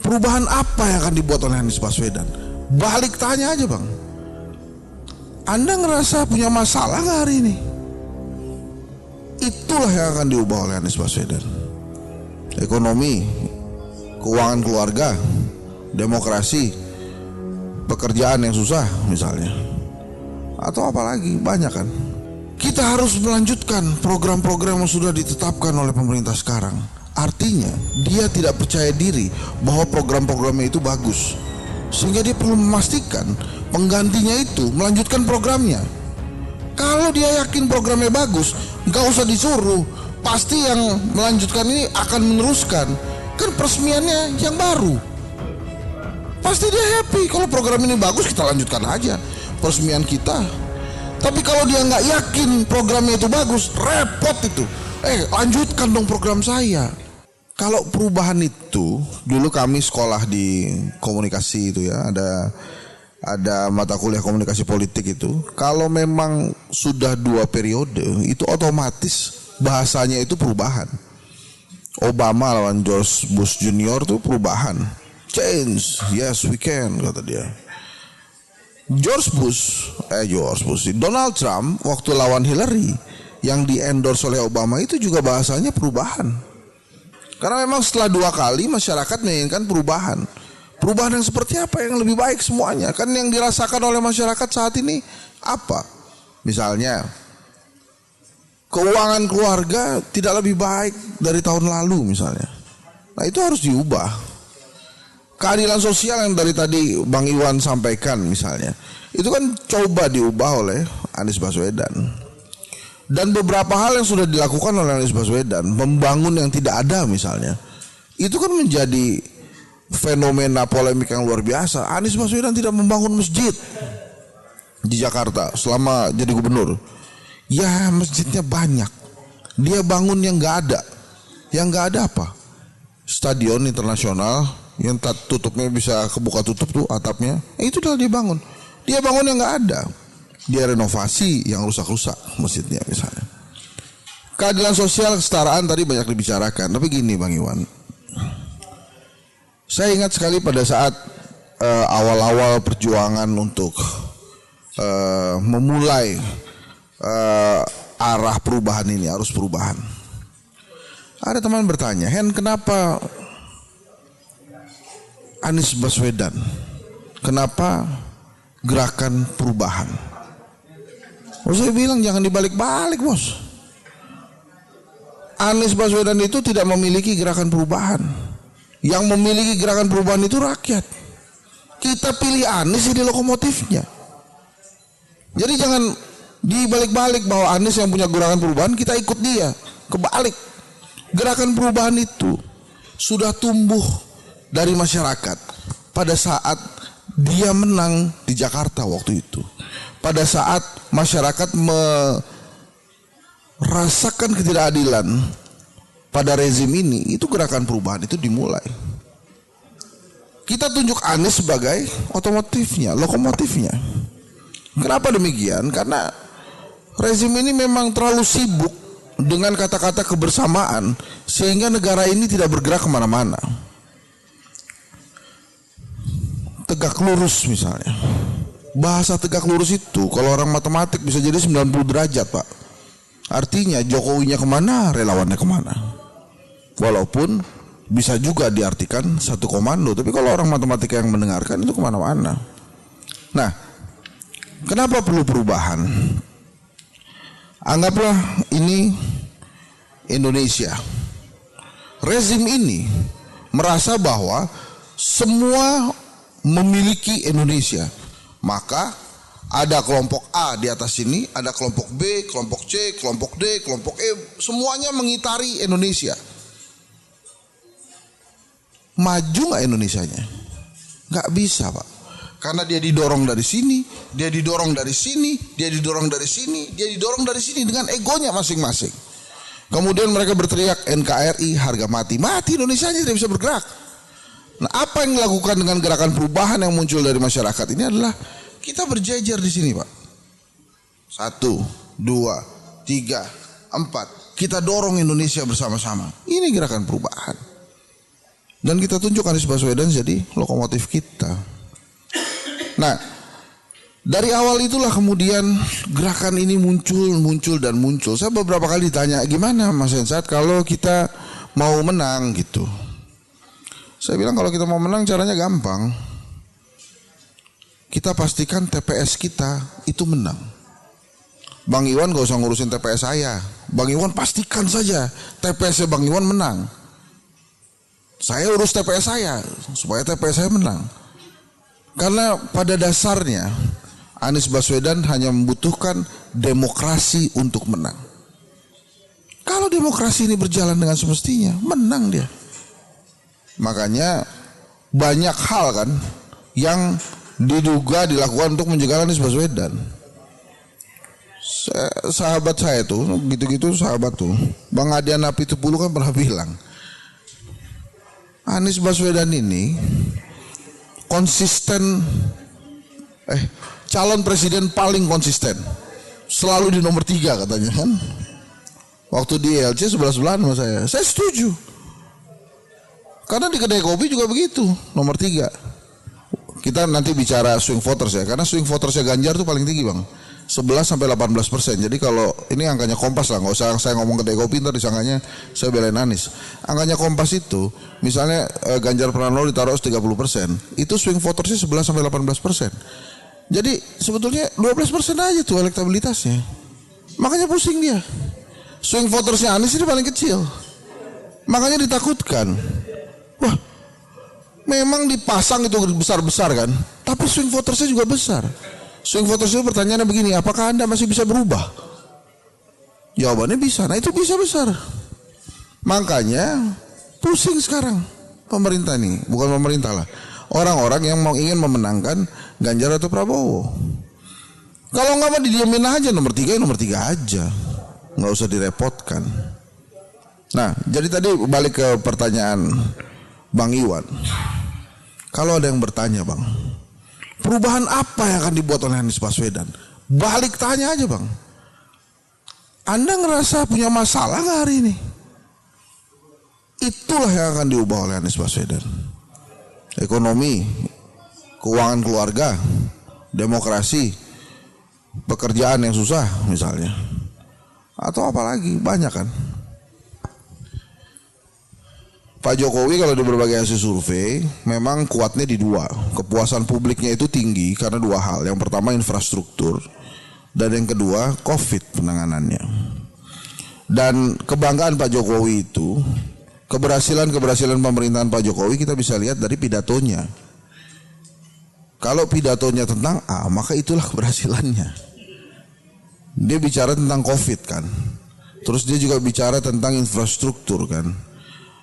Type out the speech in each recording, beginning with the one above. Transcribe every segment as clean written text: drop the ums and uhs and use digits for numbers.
Perubahan apa yang akan dibuat oleh Anies Baswedan? Balik tanya aja bang, Anda ngerasa punya masalah nggak hari ini? Itulah yang akan diubah oleh Anies Baswedan. Ekonomi, keuangan keluarga, demokrasi, pekerjaan yang susah misalnya, atau apalagi banyak kan. Kita harus melanjutkan program-program yang sudah ditetapkan oleh pemerintah sekarang. Artinya dia tidak percaya diri bahwa program-programnya itu bagus, sehingga dia perlu memastikan penggantinya itu melanjutkan programnya. Kalau dia yakin programnya bagus, nggak usah disuruh, pasti yang melanjutkan ini akan meneruskan. Kan peresmiannya yang baru, pasti dia happy. Kalau program ini bagus, kita lanjutkan aja peresmian kita. Tapi kalau dia nggak yakin programnya itu bagus, repot itu. Lanjutkan dong program saya. Kalau perubahan itu, dulu kami sekolah di komunikasi itu ya, ada mata kuliah komunikasi politik itu. Kalau memang sudah 2 periode, itu otomatis bahasanya itu perubahan. Obama lawan George Bush Junior itu perubahan. Change, yes we can, kata dia. Donald Trump waktu lawan Hillary yang di-endorse oleh Obama itu juga bahasanya perubahan. Karena memang setelah 2 kali masyarakat menginginkan perubahan. Perubahan yang seperti apa yang lebih baik semuanya? Kan yang dirasakan oleh masyarakat saat ini apa? Misalnya keuangan keluarga tidak lebih baik dari tahun lalu misalnya. Nah itu harus diubah. Keadilan sosial yang dari tadi Bang Iwan sampaikan misalnya, itu kan coba diubah oleh Anies Baswedan. Dan beberapa hal yang sudah dilakukan oleh Anies Baswedan, membangun yang tidak ada misalnya, itu kan menjadi fenomena polemik yang luar biasa. Anies Baswedan tidak membangun masjid di Jakarta selama jadi gubernur. Ya masjidnya banyak, dia bangun yang nggak ada. Yang nggak ada apa? Stadion internasional yang tutupnya bisa kebuka tutup tuh atapnya, itu udah dia bangun. Dia bangun yang nggak ada. Dia renovasi yang rusak-rusak masjidnya misalnya. Keadilan sosial, kesetaraan tadi banyak dibicarakan. Tapi gini Bang Iwan, saya ingat sekali pada saat awal-awal perjuangan untuk memulai arah perubahan ini, arus perubahan. Ada teman bertanya, Hen, kenapa Anies Baswedan? Kenapa gerakan perubahan? Saya bilang jangan dibalik-balik bos. Anies Baswedan itu tidak memiliki gerakan perubahan. Yang memiliki gerakan perubahan itu rakyat. Kita pilih Anies jadi lokomotifnya. Jadi jangan dibalik-balik bahwa Anies yang punya gerakan perubahan, kita ikut dia. Kebalik. Gerakan perubahan itu sudah tumbuh dari masyarakat pada saat dia menang di Jakarta waktu itu. Pada saat masyarakat merasakan ketidakadilan pada rezim ini, itu gerakan perubahan itu dimulai. Kita tunjuk Anies sebagai otomotifnya, lokomotifnya. Kenapa demikian? Karena rezim ini memang terlalu sibuk dengan kata-kata kebersamaan sehingga negara ini tidak bergerak kemana-mana. Tegak lurus misalnya. Bahasa tegak lurus itu kalau orang matematik bisa jadi 90 derajat Pak. Artinya Jokowinya kemana, relawannya kemana. Walaupun bisa juga diartikan satu komando, tapi kalau orang matematika yang mendengarkan itu kemana-mana. Nah, kenapa perlu perubahan? Anggaplah ini Indonesia. Rezim ini merasa bahwa semua memiliki Indonesia. Maka ada kelompok A di atas sini, ada kelompok B, kelompok C, kelompok D, kelompok E, semuanya mengitari Indonesia. Maju nggak Indonesianya? Nggak bisa Pak. Karena dia didorong dari sini, dia didorong dari sini, dia didorong dari sini, dia didorong dari sini dengan egonya masing-masing. Kemudian mereka berteriak NKRI harga mati. Mati Indonesianya tidak bisa bergerak. Nah, apa yang dilakukan dengan gerakan perubahan yang muncul dari masyarakat ini adalah kita berjejer di sini Pak. 1, 2, 3, 4. Kita dorong Indonesia bersama-sama. Ini gerakan perubahan. Dan kita tunjuk Anies Baswedan jadi lokomotif kita. Nah, dari awal itulah kemudian gerakan ini muncul dan muncul. Saya beberapa kali ditanya, gimana Mas Hensat kalau kita mau menang gitu. Saya bilang kalau kita mau menang caranya gampang. Kita pastikan TPS kita itu menang. Bang Iwan gak usah ngurusin TPS saya. Bang Iwan pastikan saja TPS Bang Iwan menang. Saya urus TPS saya supaya TPS saya menang. Karena pada dasarnya Anies Baswedan hanya membutuhkan demokrasi untuk menang. Kalau demokrasi ini berjalan dengan semestinya, menang dia. Makanya banyak hal kan yang diduga dilakukan untuk menjegal Anies Baswedan. Sahabat saya tuh, gitu-gitu sahabat tuh, Bang Adian Apitupulu kan pernah bilang, Anies Baswedan ini konsisten, calon presiden paling konsisten, selalu di nomor 3 katanya kan. Waktu di ILC sebelah-sebelahan sama saya setuju. Karena di kedai kopi juga begitu, nomor 3. Kita nanti bicara swing voters ya, karena swing votersnya Ganjar tuh paling tinggi bang, 11-18%. Jadi kalau ini angkanya Kompas lah, nggak usah saya ngomong kedai kopi ntar disangkanya saya belain Anies. Angkanya Kompas itu, misalnya Ganjar Pranowo ditaruh 30%, itu swing votersnya 11-18%. Jadi sebetulnya 12% aja tuh elektabilitasnya. Makanya pusing dia. Swing votersnya Anies ini paling kecil. Makanya ditakutkan. Wah, memang dipasang itu besar-besar kan, tapi swing votersnya juga besar. Swing voters itu pertanyaannya begini, apakah Anda masih bisa berubah? Jawabannya bisa. Nah itu bisa besar. Makanya pusing sekarang pemerintah ini, bukan pemerintah lah, orang-orang yang ingin memenangkan Ganjar atau Prabowo. Kalau nggak mau didiamin aja, nomor 3 ya nomor 3 aja, nggak usah direpotkan. Nah, jadi tadi balik ke pertanyaan Bang Iwan. Kalau ada yang bertanya bang, perubahan apa yang akan dibuat oleh Anies Baswedan? Balik tanya aja bang, Anda ngerasa punya masalah nggak hari ini? Itulah yang akan diubah oleh Anies Baswedan. Ekonomi, keuangan keluarga, demokrasi, pekerjaan yang susah misalnya, atau apalagi banyak kan. Pak Jokowi kalau di berbagai hasil survei memang kuatnya di 2. Kepuasan publiknya itu tinggi karena 2 hal. Yang pertama infrastruktur, dan yang kedua COVID penanganannya. Dan kebanggaan Pak Jokowi itu, keberhasilan pemerintahan Pak Jokowi kita bisa lihat dari pidatonya. Kalau pidatonya tentang A, maka itulah keberhasilannya. Dia bicara tentang COVID kan, terus dia juga bicara tentang infrastruktur kan.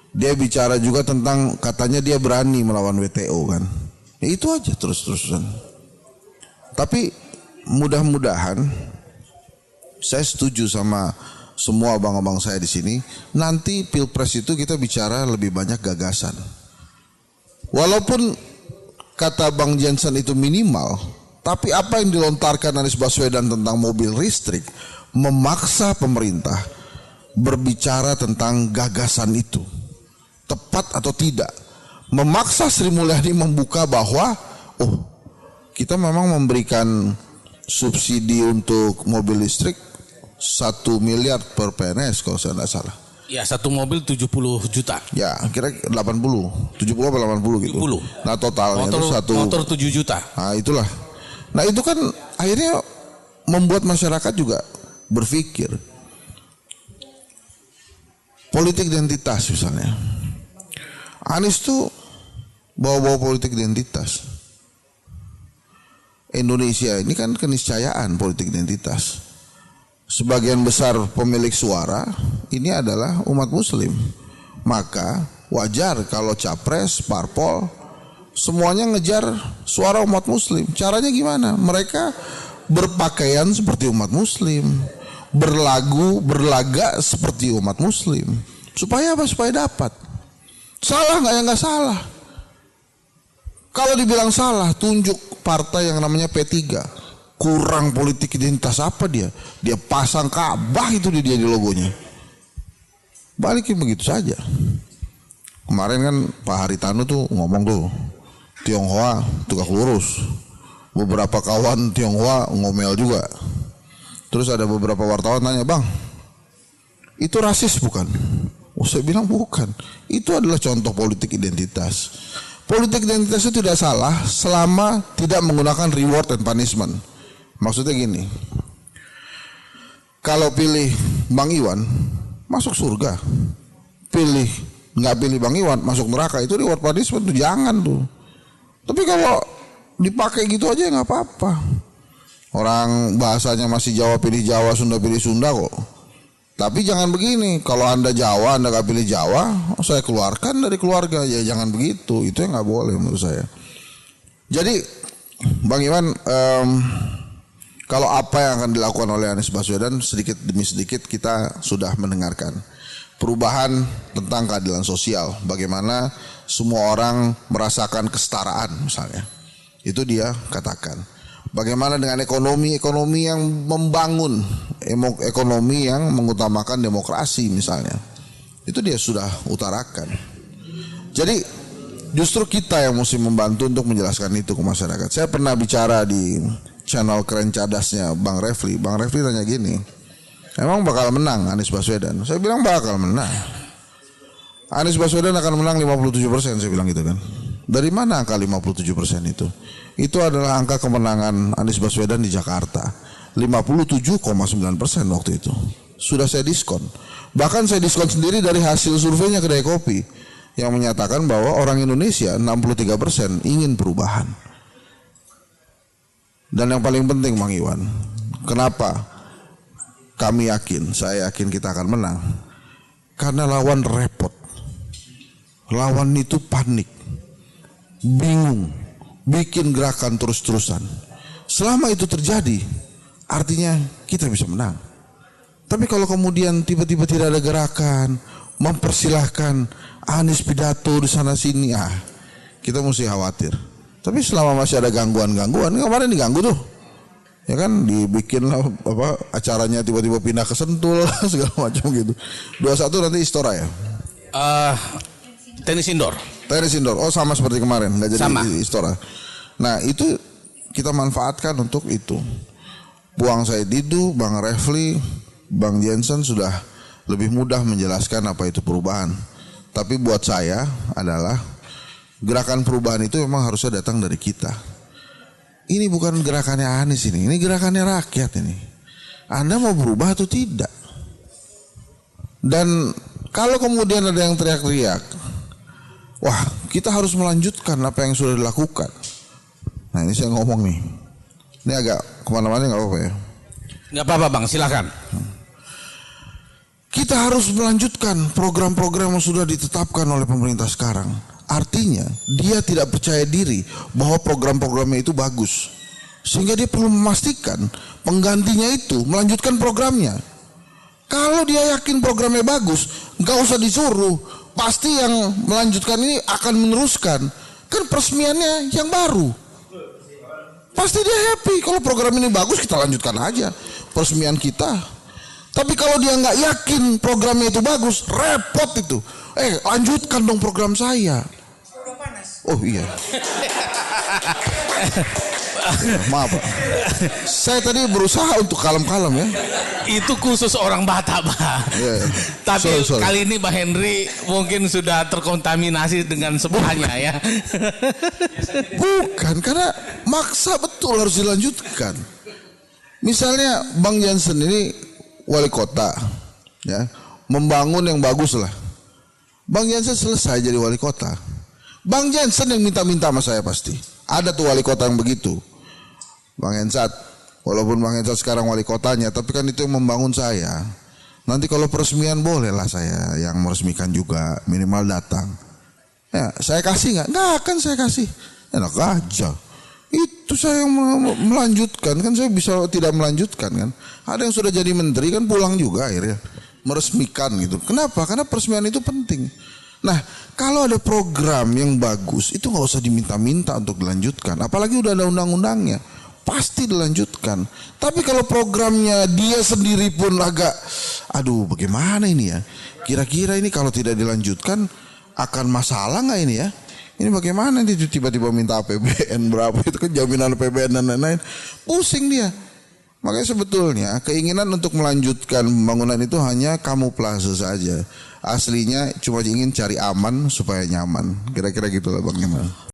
Dia bicara juga tentang katanya dia berani melawan WTO kan. Ya itu aja terus-terusan. Tapi mudah-mudahan saya setuju sama semua abang-abang saya di sini. Nanti Pilpres itu kita bicara lebih banyak gagasan. Walaupun kata Bang Jensen itu minimal, tapi apa yang dilontarkan Anies Baswedan tentang mobil listrik memaksa pemerintah berbicara tentang gagasan itu. Tepat atau tidak, memaksa Sri Mulyani membuka bahwa kita memang memberikan subsidi untuk mobil listrik 1 miliar per PNS kalau saya tidak salah. Ya, satu mobil 70 juta. Ya, kira 80, 70 atau 80 gitu. 70. Nah totalnya itu motor 7 juta. Nah itulah. Nah itu kan akhirnya membuat masyarakat juga berpikir. Politik identitas misalnya. Anies tuh bawa-bawa politik identitas. Indonesia ini kan keniscayaan politik identitas. Sebagian besar pemilik suara ini adalah umat muslim. Maka wajar kalau capres, parpol semuanya ngejar suara umat muslim. Caranya gimana? Mereka berpakaian seperti umat muslim, berlaga seperti umat muslim. Supaya apa? Supaya dapat. Salah nggak? Ya nggak salah. Kalau dibilang salah, tunjuk partai yang namanya P3. Kurang politik identitas apa dia? Dia pasang Ka'bah itu dia di logonya. Balikin begitu saja. Kemarin kan Pak Haritanu tuh ngomong tuh, Tionghoa tegak lurus. Beberapa kawan Tionghoa ngomel juga. Terus ada beberapa wartawan tanya, "Bang, itu rasis bukan?" Oh, saya bilang bukan. Itu adalah contoh politik identitas. Politik identitas itu tidak salah selama tidak menggunakan reward and punishment. Maksudnya gini, kalau pilih Bang Iwan masuk surga, nggak pilih Bang Iwan masuk neraka, itu reward punishment tuh jangan tuh. Tapi kalau dipakai gitu aja nggak apa-apa. Orang bahasanya masih Jawa pilih Jawa, Sunda pilih Sunda kok. Tapi jangan begini, kalau Anda Jawa, Anda gak pilih Jawa, saya keluarkan dari keluarga. Ya jangan begitu, itu yang gak boleh menurut saya. Jadi Bang Iwan, kalau apa yang akan dilakukan oleh Anies Baswedan, sedikit demi sedikit kita sudah mendengarkan. Perubahan tentang keadilan sosial, bagaimana semua orang merasakan kesetaraan misalnya. Itu dia katakan. Bagaimana dengan ekonomi yang membangun, ekonomi yang mengutamakan demokrasi misalnya. Itu dia sudah utarakan. Jadi justru kita yang mesti membantu untuk menjelaskan itu ke masyarakat. Saya pernah bicara di channel Keren Cadasnya Bang Refli. Bang Refli tanya gini, emang bakal menang Anies Baswedan? Saya bilang bakal menang. Anies Baswedan akan menang 57%, saya bilang gitu kan. Dari mana angka 57% itu? Itu adalah angka kemenangan Anies Baswedan di Jakarta. 57,9% waktu itu. Sudah saya diskon. Bahkan saya diskon sendiri dari hasil surveinya Kedai Kopi yang menyatakan bahwa orang Indonesia 63% ingin perubahan. Dan yang paling penting Bang Iwan, kenapa kami yakin, saya yakin kita akan menang? Karena lawan repot. Lawan itu panik, bingung, bikin gerakan terus-terusan. Selama itu terjadi, artinya kita bisa menang. Tapi kalau kemudian tiba-tiba tidak ada gerakan, mempersilahkan Anies pidato di sana sini, kita mesti khawatir. Tapi selama masih ada gangguan-gangguan, kemarin diganggu tuh, ya kan, dibikin acaranya tiba-tiba pindah ke Sentul segala macam gitu. 21 nanti Istora ya. Tenis indoor. Tenis indoor, oh sama seperti kemarin, nggak jadi Sama. Istora. Nah itu kita manfaatkan untuk itu. Buang saya Didu, Bang Refli, Bang Jensen sudah lebih mudah menjelaskan apa itu perubahan. Tapi buat saya adalah gerakan perubahan itu memang harusnya datang dari kita. Ini bukan gerakannya Anies ini gerakannya rakyat ini. Anda mau berubah atau tidak? Dan kalau kemudian ada yang teriak-teriak, wah kita harus melanjutkan apa yang sudah dilakukan. Nah ini saya ngomong nih, ini agak kemana-mana nggak apa-apa ya? Nggak apa-apa Bang, silakan. Kita harus melanjutkan program-program yang sudah ditetapkan oleh pemerintah sekarang. Artinya dia tidak percaya diri bahwa program-programnya itu bagus, sehingga dia perlu memastikan penggantinya itu melanjutkan programnya. Kalau dia yakin programnya bagus, nggak usah disuruh, pasti yang melanjutkan ini akan meneruskan. Kan peresmiannya yang baru, pasti dia happy. Kalau program ini bagus, kita lanjutkan aja peresmian kita. Tapi kalau dia nggak yakin programnya itu bagus, repot itu. Lanjutkan dong program saya. Oh iya. Maaf Pak. Saya tadi berusaha untuk kalem-kalem ya. Itu khusus orang Batak Pak. Yeah. Tapi Sorry. kali ini Pak Henry mungkin sudah terkontaminasi dengan sebelahnya ya. Bukan, karena maksa betul harus dilanjutkan. Misalnya Bang Jansen ini wali kota, ya, membangun yang bagus lah. Bang Jansen selesai jadi wali kota, Bang Jansen yang minta-minta sama saya pasti. Ada tuh wali kota yang begitu. Bang Hensat, walaupun Bang Hensat sekarang wali kotanya, tapi kan itu yang membangun saya. Nanti kalau peresmian bolehlah saya yang meresmikan juga, minimal datang. Ya, saya kasih nggak? Nggak akan saya kasih. Enak aja. Itu saya yang melanjutkan, kan saya bisa tidak melanjutkan kan. Ada yang sudah jadi menteri kan pulang juga akhirnya meresmikan gitu. Kenapa? Karena peresmian itu penting. Nah kalau ada program yang bagus itu nggak usah diminta-minta untuk dilanjutkan. Apalagi udah ada undang-undangnya, pasti dilanjutkan. Tapi kalau programnya dia sendiri pun agak, aduh bagaimana ini ya, kira-kira ini kalau tidak dilanjutkan akan masalah nggak ini ya? Ini bagaimana dia tiba-tiba minta APBN berapa, itu kan jaminan APBN dan lain-lain. Pusing dia. Makanya sebetulnya keinginan untuk melanjutkan pembangunan itu hanya kamuflase saja. Aslinya cuma ingin cari aman supaya nyaman. Kira-kira gitulah Bang Kemal.